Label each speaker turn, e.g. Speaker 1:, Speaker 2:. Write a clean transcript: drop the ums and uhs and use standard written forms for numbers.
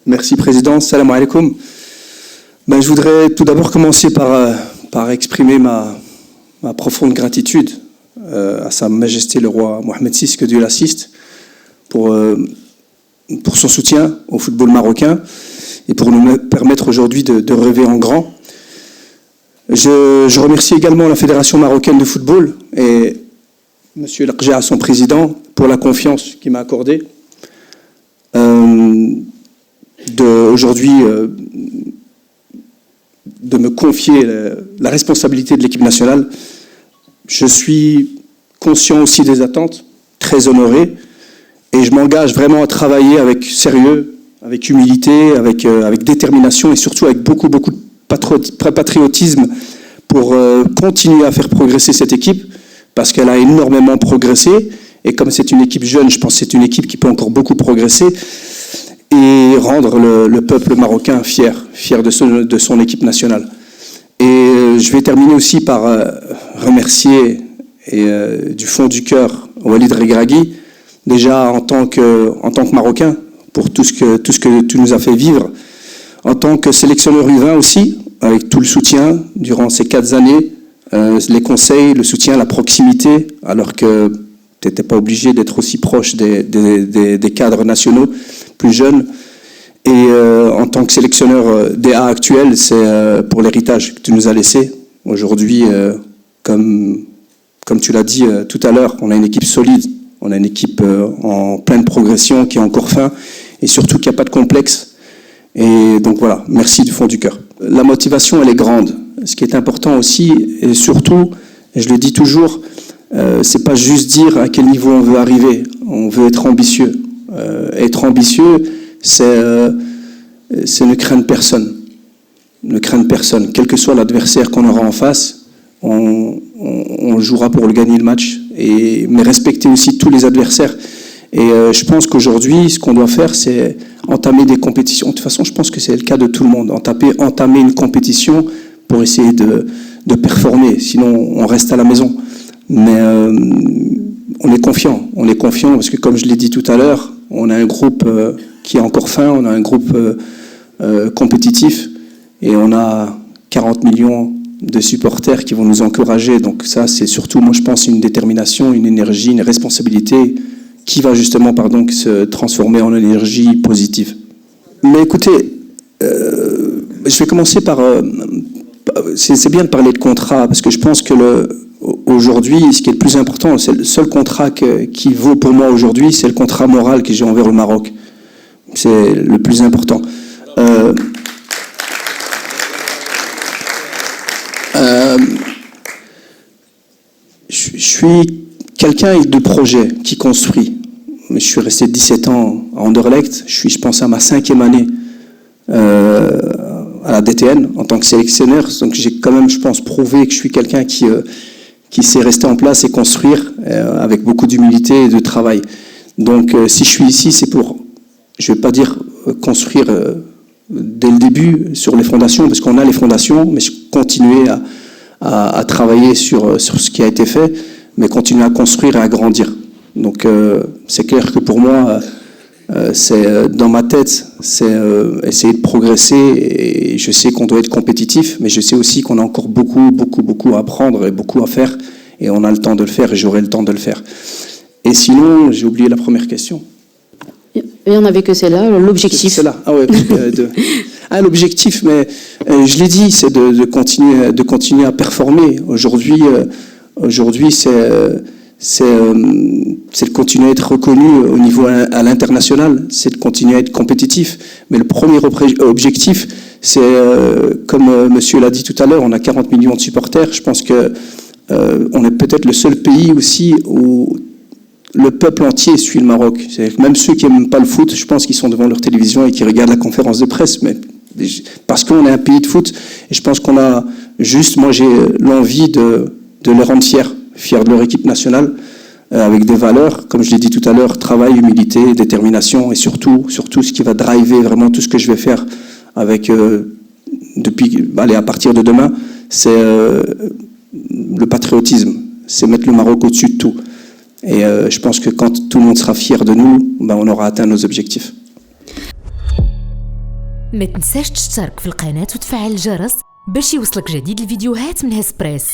Speaker 1: Merci Président, salam alaikum. Je voudrais tout d'abord commencer par exprimer ma profonde gratitude à Sa Majesté le roi Mohamed VI, que Dieu l'assiste, pour son soutien au football marocain et pour nous permettre aujourd'hui de rêver en grand. Je remercie également la Fédération marocaine de football et M. Larja, son président, pour la confiance qu'il m'a accordée. Aujourd'hui de me confier la responsabilité de l'équipe nationale. Je suis conscient aussi des attentes, très honoré, et je m'engage vraiment à travailler avec sérieux, avec humilité, avec détermination et surtout avec beaucoup de patriotisme pour continuer à faire progresser cette équipe, parce qu'elle a énormément progressé, et comme c'est une équipe jeune, je pense que c'est une équipe qui peut encore beaucoup progresser, et rendre le peuple marocain fier de son équipe nationale. Et je vais terminer aussi par remercier du fond du cœur Walid Regragui, déjà en tant que Marocain, pour tout ce que tu nous as fait vivre, en tant que sélectionneur U20 aussi, avec tout le soutien durant ces 4 années, les conseils, le soutien, la proximité, alors que tu n'étais pas obligé d'être aussi proche des cadres nationaux plus jeunes. Et en tant que sélectionneur des A actuels, c'est pour l'héritage que tu nous as laissé. Aujourd'hui, comme tu l'as dit tout à l'heure, on a une équipe solide, on a une équipe en pleine progression, qui est encore faim, et surtout qui n'a pas de complexe. Et donc voilà, merci du fond du cœur. La motivation, elle est grande. Ce qui est important aussi, et surtout, et je le dis toujours, c'est pas juste dire à quel niveau on veut arriver, on veut être ambitieux. Être ambitieux, c'est ne craindre personne. Ne craindre personne. Quel que soit l'adversaire qu'on aura en face, on jouera pour le gagner le match. Mais respecter aussi tous les adversaires. Et je pense qu'aujourd'hui, ce qu'on doit faire, c'est entamer des compétitions. De toute façon, je pense que c'est le cas de tout le monde. Entamer une compétition pour essayer de performer. Sinon, on reste à la maison. Mais on est confiant parce que, comme je l'ai dit tout à l'heure, on a un groupe qui est encore fin, on a un groupe compétitif et on a 40 millions de supporters qui vont nous encourager. Donc ça, c'est surtout, moi je pense, une détermination, une énergie, une responsabilité qui va justement se transformer en énergie positive. Mais écoutez, je vais commencer par... c'est bien de parler de contrat, parce que je pense que aujourd'hui, ce qui est le plus important, c'est le seul contrat qui vaut pour moi aujourd'hui, c'est le contrat moral que j'ai envers le Maroc. C'est le plus important. Je suis quelqu'un de projet qui construit. Je suis resté 17 ans à Anderlecht. Je pense, à ma 5e année à la DTN en tant que sélectionneur. Donc j'ai quand même, je pense, prouvé que je suis quelqu'un qui sait rester en place et construire avec beaucoup d'humilité et de travail. Donc si je suis ici, c'est pour, je ne vais pas dire construire dès le début sur les fondations, parce qu'on a les fondations, mais continuer à travailler sur ce qui a été fait, mais continuer à construire et à grandir. Donc c'est clair que pour moi, c'est dans ma tête, c'est essayer de progresser, et je sais qu'on doit être compétitif, mais je sais aussi qu'on a encore beaucoup à apprendre et beaucoup à faire, et on a le temps de le faire et j'aurai le temps de le faire. Et sinon, j'ai oublié la première question.
Speaker 2: Il n'y en avait que celle-là, l'objectif.
Speaker 1: Celle-là, ah ouais. L'objectif, mais je l'ai dit, c'est de continuer à performer. Aujourd'hui, c'est de continuer à être reconnu au niveau à l'international, c'est de continuer à être compétitif. Mais le premier objectif, c'est, comme monsieur l'a dit tout à l'heure, on a 40 millions de supporters. Je pense que on est peut-être le seul pays aussi où le peuple entier suit le Maroc. Même ceux qui n'aiment pas le foot, je pense qu'ils sont devant leur télévision et qui regardent la conférence de presse, mais parce qu'on est un pays de foot. Et je pense qu'on a juste, moi j'ai l'envie de les rendre fiers de leur équipe nationale, avec des valeurs, comme je l'ai dit tout à l'heure, travail, humilité, détermination, et surtout ce qui va driver vraiment tout ce que je vais faire avec, à partir de demain, c'est le patriotisme, c'est mettre le Maroc au-dessus de tout. Et je pense que quand tout le monde sera fier de nous, on aura atteint nos objectifs.
Speaker 3: ما تنساش تشترك في القناة وتفعل الجرس باش يوصلك جديد الفيديوهات من هسبريس.